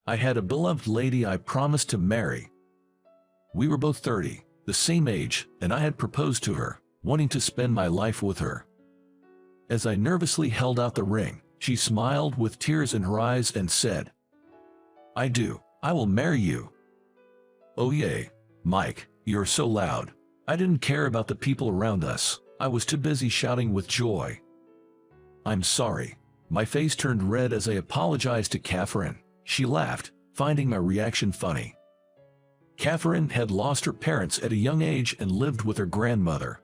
I had a beloved lady I promised to marry. We were both 30, the same age, and I had proposed to her, wanting to spend my life with her. As I nervously held out the ring, she smiled with tears in her eyes and said, "I do. I will marry you." Oh yay, Mike, you're so loud. I didn't care about the people around us. I was too busy shouting with joy. "I'm sorry." My face turned red as I apologized to Catherine. She laughed, finding my reaction funny. Catherine had lost her parents at a young age and lived with her grandmother.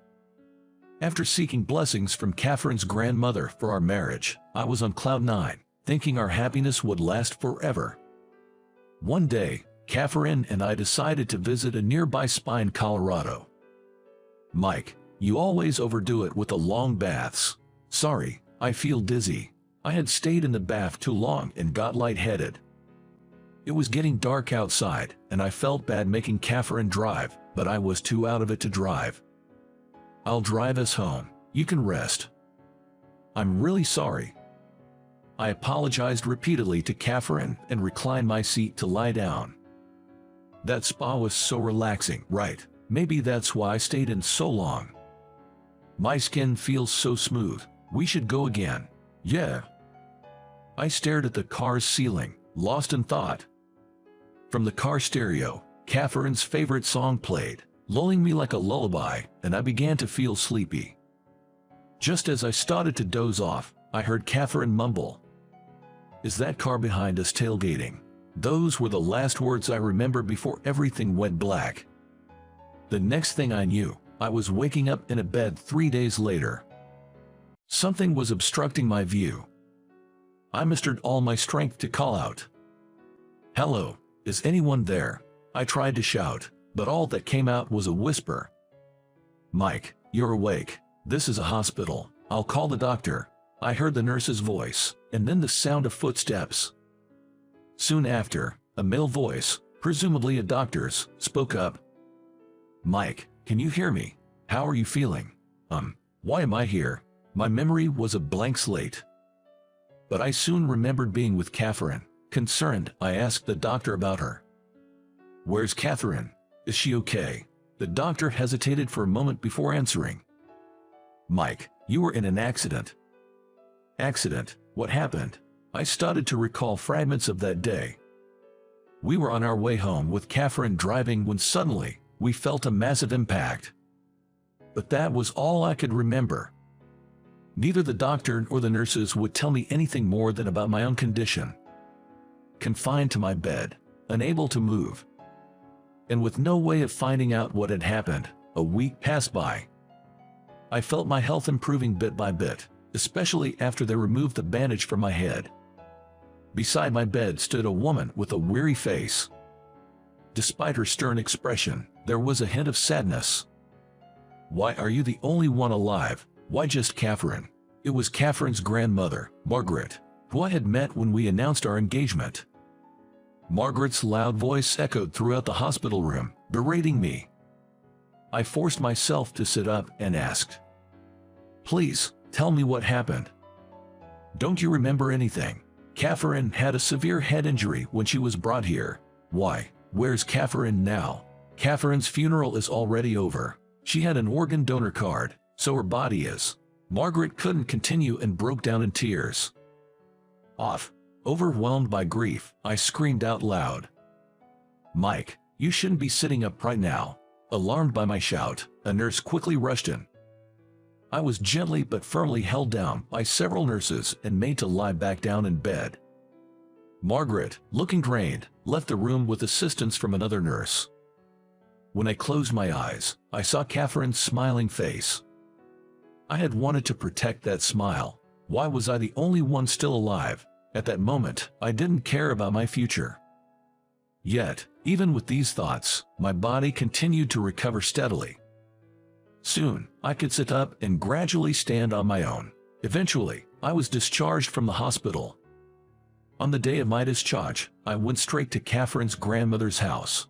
After seeking blessings from Catherine's grandmother for our marriage, I was on cloud nine, thinking our happiness would last forever. One day, Catherine and I decided to visit a nearby spa in Colorado. "Mike, you always overdo it with the long baths." "Sorry, I feel dizzy." I had stayed in the bath too long and got lightheaded. It was getting dark outside, and I felt bad making Catherine drive, but I was too out of it to drive. "I'll drive us home. You can rest." "I'm really sorry." I apologized repeatedly to Catherine and reclined my seat to lie down. That spa was so relaxing, right? Maybe that's why I stayed in so long. "My skin feels so smooth. We should go again." "Yeah." I stared at the car's ceiling, lost in thought. From the car stereo, Catherine's favorite song played, lulling me like a lullaby, and I began to feel sleepy. Just as I started to doze off, I heard Catherine mumble, "Is that car behind us tailgating?" Those were the last words I remember before everything went black. The next thing I knew, I was waking up in a bed 3 days later. Something was obstructing my view. I mustered all my strength to call out, "Hello, is anyone there?" I tried to shout, but all that came out was a whisper. "Mike, you're awake. This is a hospital. I'll call the doctor." I heard the nurse's voice, and then the sound of footsteps. Soon after, a male voice, presumably a doctor's, spoke up. "Mike, can you hear me? How are you feeling?" Why am I here?" My memory was a blank slate. But I soon remembered being with Catherine. Concerned, I asked the doctor about her. "Where's Catherine? Is she okay?" The doctor hesitated for a moment before answering. "Mike, you were in an accident." "Accident? What happened?" I started to recall fragments of that day. We were on our way home with Catherine driving when suddenly, we felt a massive impact. But that was all I could remember. Neither the doctor or the nurses would tell me anything more than about my own condition. Confined to my bed, unable to move, and with no way of finding out what had happened, a week passed by. I felt my health improving bit by bit, especially after they removed the bandage from my head. Beside my bed stood a woman with a weary face. Despite her stern expression, there was a hint of sadness. "Why are you the only one alive? Why just Catherine?" It was Catherine's grandmother, Margaret, who I had met when we announced our engagement. Margaret's loud voice echoed throughout the hospital room, berating me. I forced myself to sit up and asked, "Please, tell me what happened. Don't you remember anything?" "Catherine had a severe head injury when she was brought here." "Why, where's Catherine now?" "Catherine's funeral is already over. She had an organ donor card, so her body is." Margaret couldn't continue and broke down in tears. Overwhelmed by grief, I screamed out loud, "Mike, you shouldn't be sitting up right now." Alarmed by my shout, a nurse quickly rushed in. I was gently but firmly held down by several nurses and made to lie back down in bed. Margaret, looking drained, left the room with assistance from another nurse. When I closed my eyes, I saw Catherine's smiling face. I had wanted to protect that smile. Why was I the only one still alive? At that moment, I didn't care about my future. Yet, even with these thoughts, my body continued to recover steadily. Soon, I could sit up and gradually stand on my own. Eventually, I was discharged from the hospital. On the day of my discharge, I went straight to Catherine's grandmother's house.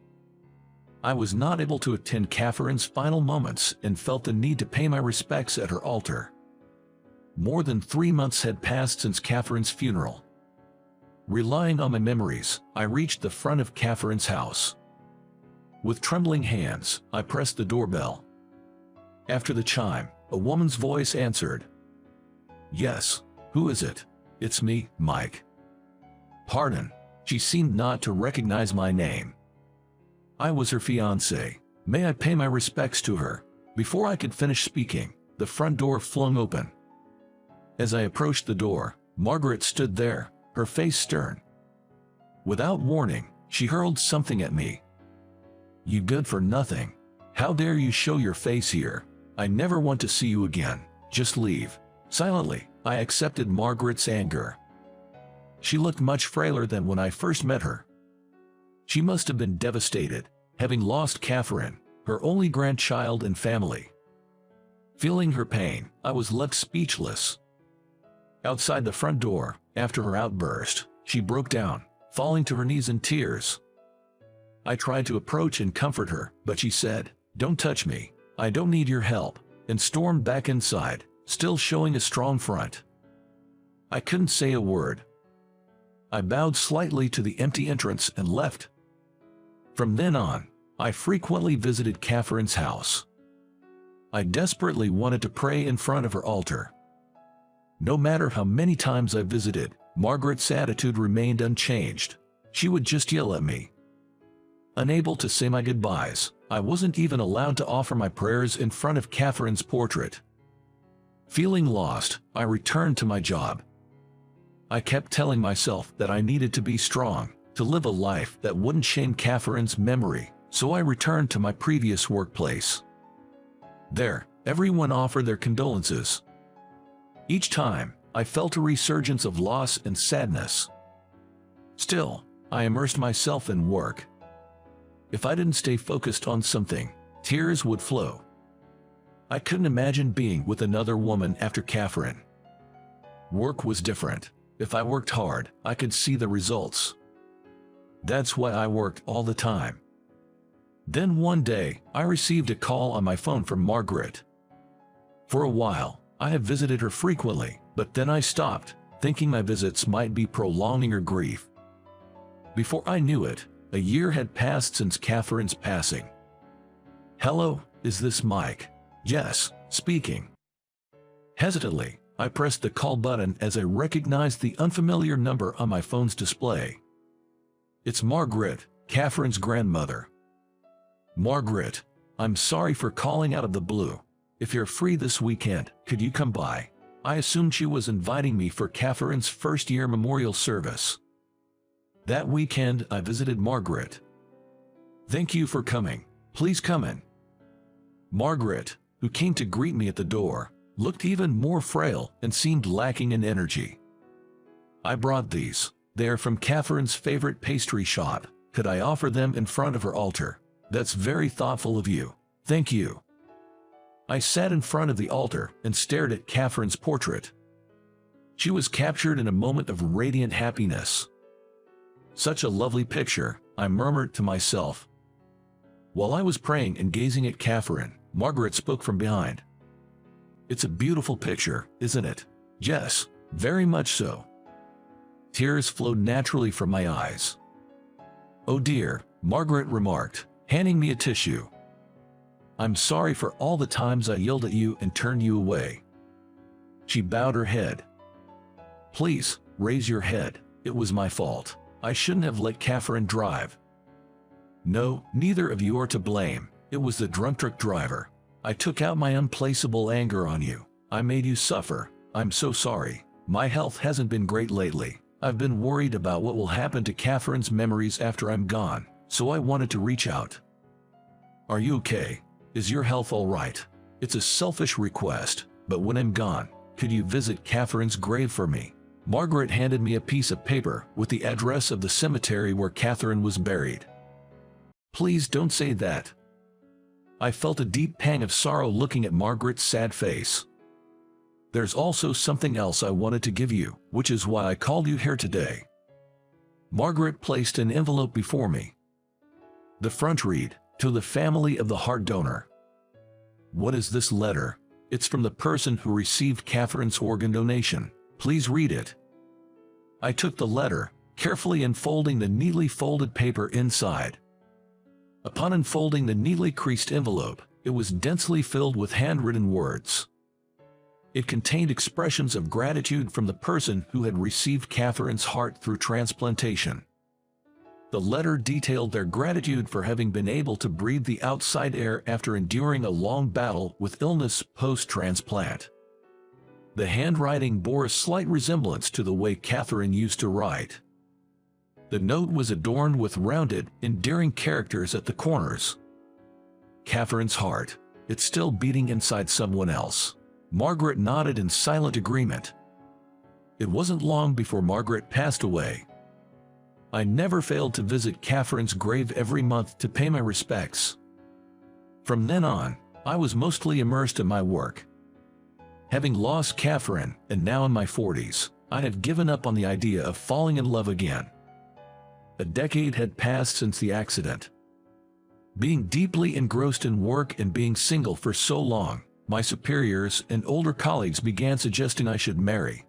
I was not able to attend Catherine's final moments and felt the need to pay my respects at her altar. More than 3 months had passed since Catherine's funeral. Relying on my memories, I reached the front of Catherine's house. With trembling hands, I pressed the doorbell. After the chime, a woman's voice answered. "Yes, who is it?" "It's me, Mike." "Pardon." She seemed not to recognize my name. I was her fiancé. "May I pay my respects to her?" Before I could finish speaking, the front door flung open. As I approached the door, Margaret stood there, her face stern. Without warning, she hurled something at me. "You good for nothing. How dare you show your face here? I never want to see you again. Just leave." Silently, I accepted Margaret's anger. She looked much frailer than when I first met her. She must have been devastated, having lost Catherine, her only grandchild and family. Feeling her pain, I was left speechless. Outside the front door, after her outburst, she broke down, falling to her knees in tears. I tried to approach and comfort her, but she said, "Don't touch me, I don't need your help," and stormed back inside, still showing a strong front. I couldn't say a word. I bowed slightly to the empty entrance and left. From then on, I frequently visited Catherine's house. I desperately wanted to pray in front of her altar. No matter how many times I visited, Margaret's attitude remained unchanged. She would just yell at me. Unable to say my goodbyes, I wasn't even allowed to offer my prayers in front of Catherine's portrait. Feeling lost, I returned to my job. I kept telling myself that I needed to be strong, to live a life that wouldn't shame Catherine's memory, so I returned to my previous workplace. There, everyone offered their condolences. Each time, I felt a resurgence of loss and sadness. Still, I immersed myself in work. If I didn't stay focused on something, tears would flow. I couldn't imagine being with another woman after Catherine. Work was different. If I worked hard, I could see the results. That's why I worked all the time. Then one day, I received a call on my phone from Margaret. For a while, I had visited her frequently, but then I stopped, thinking my visits might be prolonging her grief. Before I knew it, a year had passed since Catherine's passing. "Hello, is this Mike?" "Yes, speaking." Hesitantly, I pressed the call button as I recognized the unfamiliar number on my phone's display. "It's Margaret, Catherine's grandmother." "Margaret, I'm sorry for calling out of the blue. If you're free this weekend, could you come by?" I assumed she was inviting me for Catherine's first-year memorial service. That weekend, I visited Margaret. "Thank you for coming. Please come in." Margaret, who came to greet me at the door, looked even more frail and seemed lacking in energy. "I brought these. They are from Catherine's favorite pastry shop. Could I offer them in front of her altar?" "That's very thoughtful of you. Thank you." I sat in front of the altar and stared at Catherine's portrait. She was captured in a moment of radiant happiness. "Such a lovely picture," I murmured to myself. While I was praying and gazing at Catherine, Margaret spoke from behind. "It's a beautiful picture, isn't it?" "Yes, very much so." Tears flowed naturally from my eyes. "Oh dear," Margaret remarked, handing me a tissue. "I'm sorry for all the times I yelled at you and turned you away." She bowed her head. "Please, raise your head. It was my fault. I shouldn't have let Catherine drive." "No, neither of you are to blame. It was the drunk truck driver. I took out my unplaceable anger on you. I made you suffer. I'm so sorry. My health hasn't been great lately. I've been worried about what will happen to Catherine's memories after I'm gone, so I wanted to reach out." "Are you okay? Is your health all right? It's a selfish request, but when I'm gone, could you visit Catherine's grave for me?" Margaret handed me a piece of paper with the address of the cemetery where Catherine was buried. "Please don't say that." I felt a deep pang of sorrow looking at Margaret's sad face. "There's also something else I wanted to give you, which is why I called you here today." Margaret placed an envelope before me. The front read, "To the family of the heart donor." "What is this letter?" "It's from the person who received Catherine's organ donation. Please read it." I took the letter, carefully unfolding the neatly folded paper inside. Upon unfolding the neatly creased envelope, it was densely filled with handwritten words. It contained expressions of gratitude from the person who had received Catherine's heart through transplantation. The letter detailed their gratitude for having been able to breathe the outside air after enduring a long battle with illness post-transplant. The handwriting bore a slight resemblance to the way Catherine used to write. The note was adorned with rounded, endearing characters at the corners. Catherine's heart, it's still beating inside someone else. Margaret nodded in silent agreement. It wasn't long before Margaret passed away. I never failed to visit Catherine's grave every month to pay my respects. From then on, I was mostly immersed in my work. Having lost Catherine, and now in my 40s, I had given up on the idea of falling in love again. A decade had passed since the accident. Being deeply engrossed in work and being single for so long, my superiors and older colleagues began suggesting I should marry.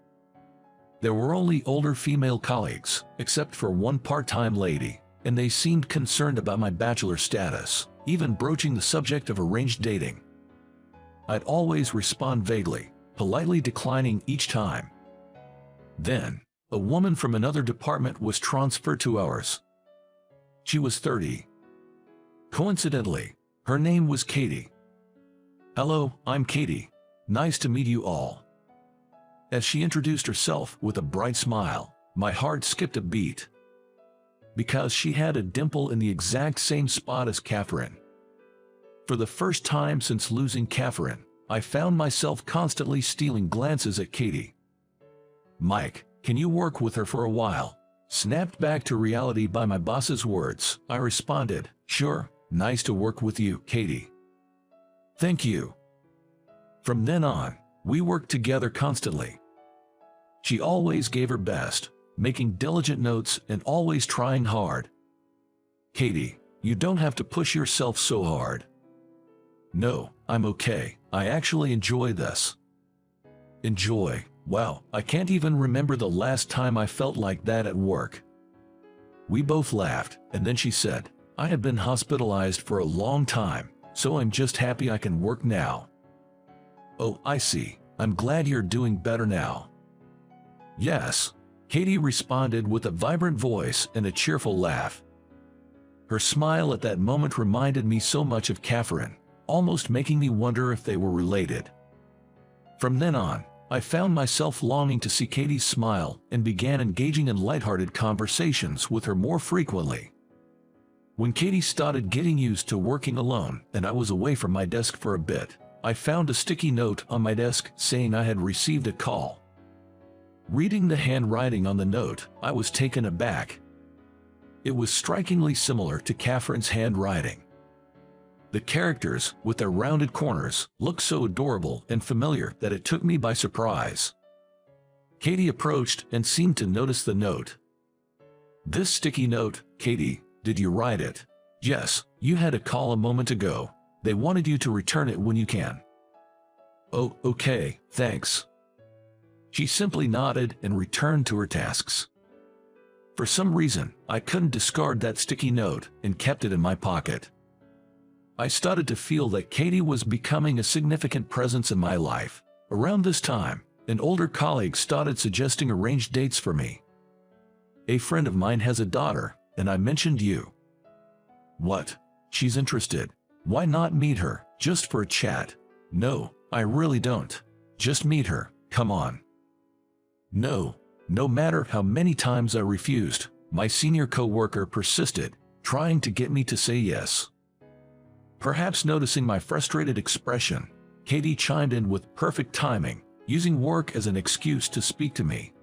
There were only older female colleagues, except for one part-time lady, and they seemed concerned about my bachelor status, even broaching the subject of arranged dating. I'd always respond vaguely, politely declining each time. Then, a woman from another department was transferred to ours. She was 30. Coincidentally, her name was Katie. "Hello, I'm Katie. Nice to meet you all." As she introduced herself with a bright smile, my heart skipped a beat. Because she had a dimple in the exact same spot as Catherine. For the first time since losing Catherine, I found myself constantly stealing glances at Katie. "Mike, can you work with her for a while?" Snapped back to reality by my boss's words, I responded, "Sure, nice to work with you, Katie." "Thank you." From then on, we worked together constantly. She always gave her best, making diligent notes and always trying hard. "Katie, you don't have to push yourself so hard." "No, I'm okay. I actually enjoy this." "Enjoy? Wow, I can't even remember the last time I felt like that at work." We both laughed, and then she said, "I have been hospitalized for a long time, so I'm just happy I can work now." "Oh, I see. I'm glad you're doing better now." "Yes," Katie responded with a vibrant voice and a cheerful laugh. Her smile at that moment reminded me so much of Catherine, almost making me wonder if they were related. From then on, I found myself longing to see Katie's smile and began engaging in lighthearted conversations with her more frequently. When Katie started getting used to working alone and I was away from my desk for a bit, I found a sticky note on my desk saying I had received a call. Reading the handwriting on the note, I was taken aback. It was strikingly similar to Catherine's handwriting. The characters, with their rounded corners, looked so adorable and familiar that it took me by surprise. Katie approached and seemed to notice the note. "This sticky note, Katie, did you write it?" "Yes, you had a call a moment ago. They wanted you to return it when you can." "Oh, okay, thanks." She simply nodded and returned to her tasks. For some reason, I couldn't discard that sticky note and kept it in my pocket. I started to feel that Katie was becoming a significant presence in my life. Around this time, an older colleague started suggesting arranged dates for me. "A friend of mine has a daughter, and I mentioned you." "What? She's interested. Why not meet her, just for a chat?" "No, I really don't. Just meet her, come on." No. No matter how many times I refused, my senior co-worker persisted, trying to get me to say yes. Perhaps noticing my frustrated expression, Katie chimed in with perfect timing, using work as an excuse to speak to me.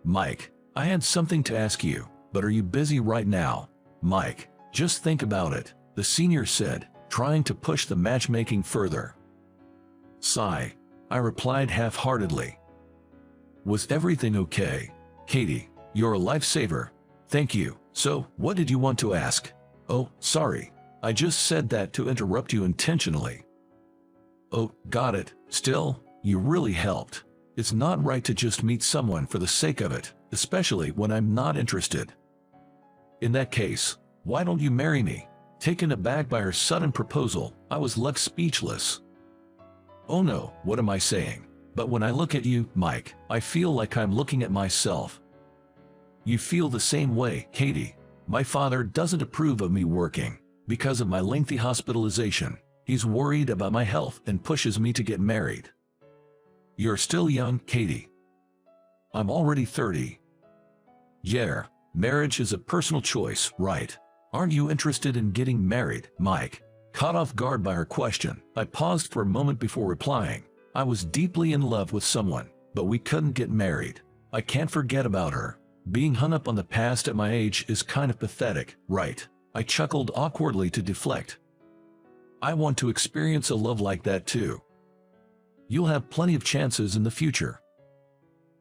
"Mike, I had something to ask you, but are you busy right now?" "Mike, just think about it," the senior said, trying to push the matchmaking further. "Sigh," I replied half-heartedly. "Was everything okay?" "Katie, you're a lifesaver. Thank you. So, what did you want to ask?" "Oh, sorry. I just said that to interrupt you intentionally." "Oh, got it. Still, you really helped. It's not right to just meet someone for the sake of it, especially when I'm not interested. In that case, why don't you marry me? Taken aback by her sudden proposal, I was left speechless. Oh no, what am I saying? But when I look at you, Mike, I feel like I'm looking at myself. You feel the same way, Katie. My father doesn't approve of me working. Because of my lengthy hospitalization, he's worried about my health and pushes me to get married. You're still young, Katie. I'm already 30. Yeah, marriage is a personal choice, right? Aren't you interested in getting married, Mike? Caught off guard by her question, I paused for a moment before replying. I was deeply in love with someone, but we couldn't get married. I can't forget about her. Being hung up on the past at my age is kind of pathetic, right? I chuckled awkwardly to deflect. I want to experience a love like that too. You'll have plenty of chances in the future.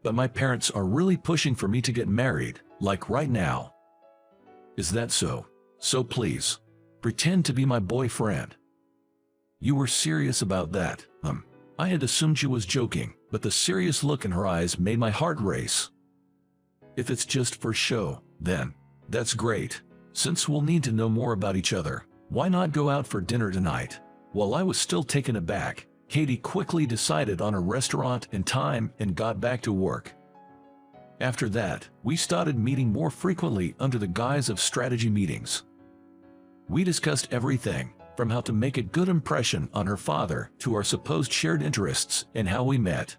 But my parents are really pushing for me to get married, like right now. Is that so? So please, pretend to be my boyfriend. You were serious about that, I had assumed she was joking, but the serious look in her eyes made my heart race. If it's just for show, then that's great. Since we'll need to know more about each other, why not go out for dinner tonight? While I was still taken aback, Katie quickly decided on a restaurant and time and got back to work. After that, we started meeting more frequently under the guise of strategy meetings. We discussed everything, from how to make a good impression on her father to our supposed shared interests and how we met.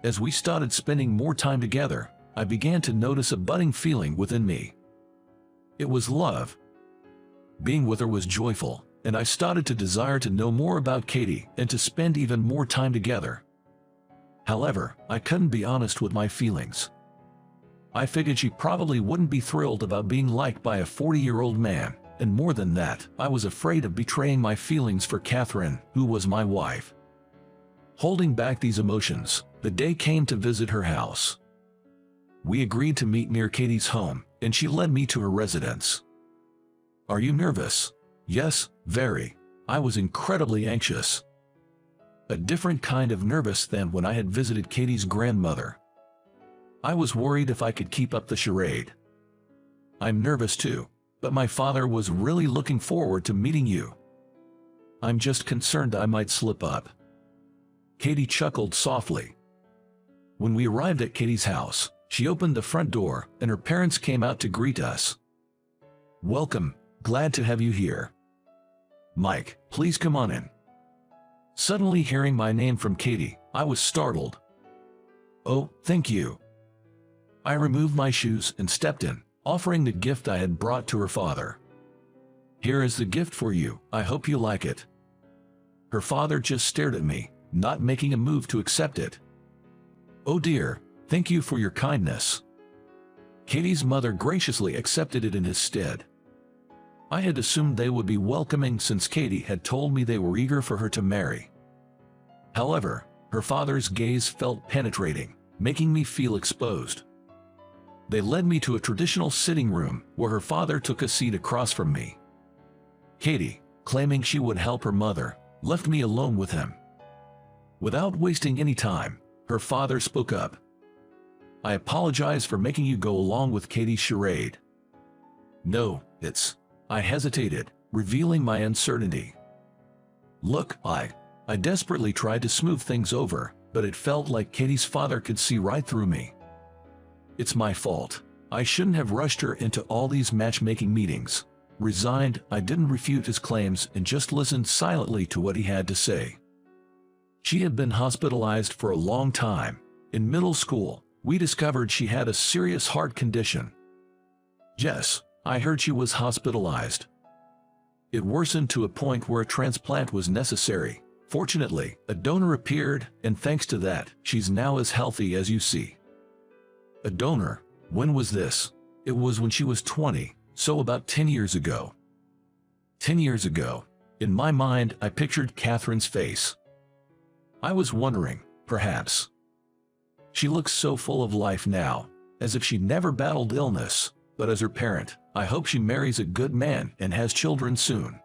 As we started spending more time together, I began to notice a budding feeling within me. It was love. Being with her was joyful, and I started to desire to know more about Katie and to spend even more time together. However, I couldn't be honest with my feelings. I figured she probably wouldn't be thrilled about being liked by a 40-year-old man, and more than that, I was afraid of betraying my feelings for Catherine, who was my wife. Holding back these emotions, the day came to visit her house. We agreed to meet near Katie's home, and she led me to her residence. Are you nervous? Yes, very. I was incredibly anxious. A different kind of nervous than when I had visited Katie's grandmother. I was worried if I could keep up the charade. I'm nervous too, but my father was really looking forward to meeting you. I'm just concerned I might slip up. Katie chuckled softly. When we arrived at Katie's house, she opened the front door, and her parents came out to greet us. Welcome, glad to have you here. Mike, please come on in. Suddenly hearing my name from Katie, I was startled. Oh, thank you. I removed my shoes and stepped in, offering the gift I had brought to her father. Here is the gift for you, I hope you like it. Her father just stared at me, not making a move to accept it. Oh dear, thank you for your kindness. Katie's mother graciously accepted it in his stead. I had assumed they would be welcoming since Katie had told me they were eager for her to marry. However, her father's gaze felt penetrating, making me feel exposed. They led me to a traditional sitting room where her father took a seat across from me. Katie, claiming she would help her mother, left me alone with him. Without wasting any time, her father spoke up. I apologize for making you go along with Katie's charade. No, I hesitated, revealing my uncertainty. Look, I desperately tried to smooth things over, but it felt like Katie's father could see right through me. It's my fault. I shouldn't have rushed her into all these matchmaking meetings. Resigned, I didn't refute his claims and just listened silently to what he had to say. She had been hospitalized for a long time. In middle school, we discovered she had a serious heart condition. Yes, I heard she was hospitalized. It worsened to a point where a transplant was necessary. Fortunately, a donor appeared, and thanks to that, she's now as healthy as you see. A donor? When was this? It was when she was 20, so about 10 years ago. 10 years ago. In my mind, I pictured Catherine's face. I was wondering, perhaps. She looks so full of life now, as if she never battled illness, but as her parent, I hope she marries a good man and has children soon.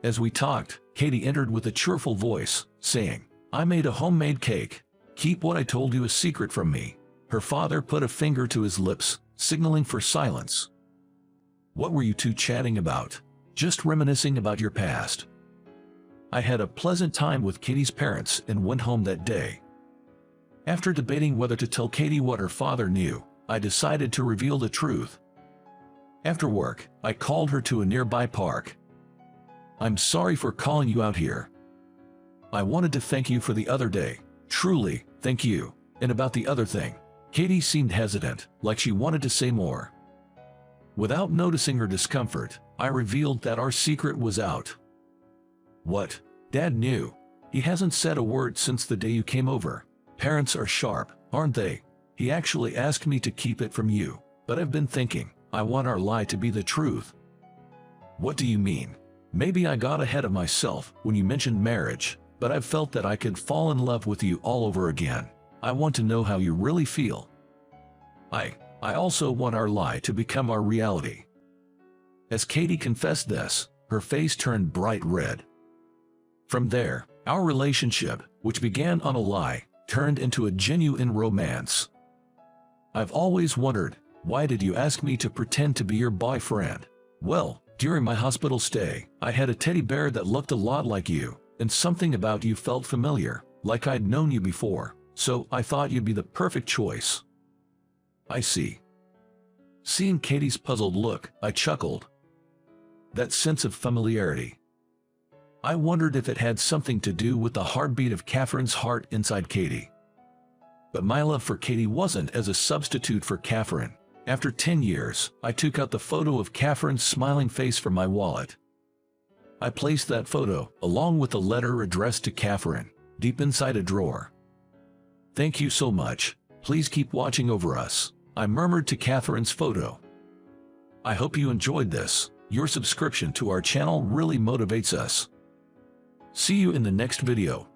As we talked, Katie entered with a cheerful voice, saying, I made a homemade cake. Keep what I told you a secret from me. Her father put a finger to his lips, signaling for silence. What were you two chatting about? Just reminiscing about your past. I had a pleasant time with Katie's parents and went home that day. After debating whether to tell Katie what her father knew, I decided to reveal the truth. After work, I called her to a nearby park. I'm sorry for calling you out here. I wanted to thank you for the other day. Truly, thank you. And about the other thing. Katie seemed hesitant, like she wanted to say more. Without noticing her discomfort, I revealed that our secret was out. What? Dad knew. He hasn't said a word since the day you came over. Parents are sharp, aren't they? He actually asked me to keep it from you, but I've been thinking, I want our lie to be the truth. What do you mean? Maybe I got ahead of myself when you mentioned marriage, but I've felt that I could fall in love with you all over again. I want to know how you really feel. I also want our lie to become our reality. As Katie confessed this, her face turned bright red. From there, our relationship, which began on a lie, turned into a genuine romance. I've always wondered, why did you ask me to pretend to be your boyfriend? Well, during my hospital stay, I had a teddy bear that looked a lot like you, and something about you felt familiar, like I'd known you before, so I thought you'd be the perfect choice. I see. Seeing Katie's puzzled look, I chuckled. That sense of familiarity. I wondered if it had something to do with the heartbeat of Catherine's heart inside Katie. But my love for Katie wasn't as a substitute for Catherine. After 10 years, I took out the photo of Catherine's smiling face from my wallet. I placed that photo, along with a letter addressed to Catherine, deep inside a drawer. Thank you so much. Please keep watching over us, I murmured to Catherine's photo. I hope you enjoyed this. Your subscription to our channel really motivates us. See you in the next video.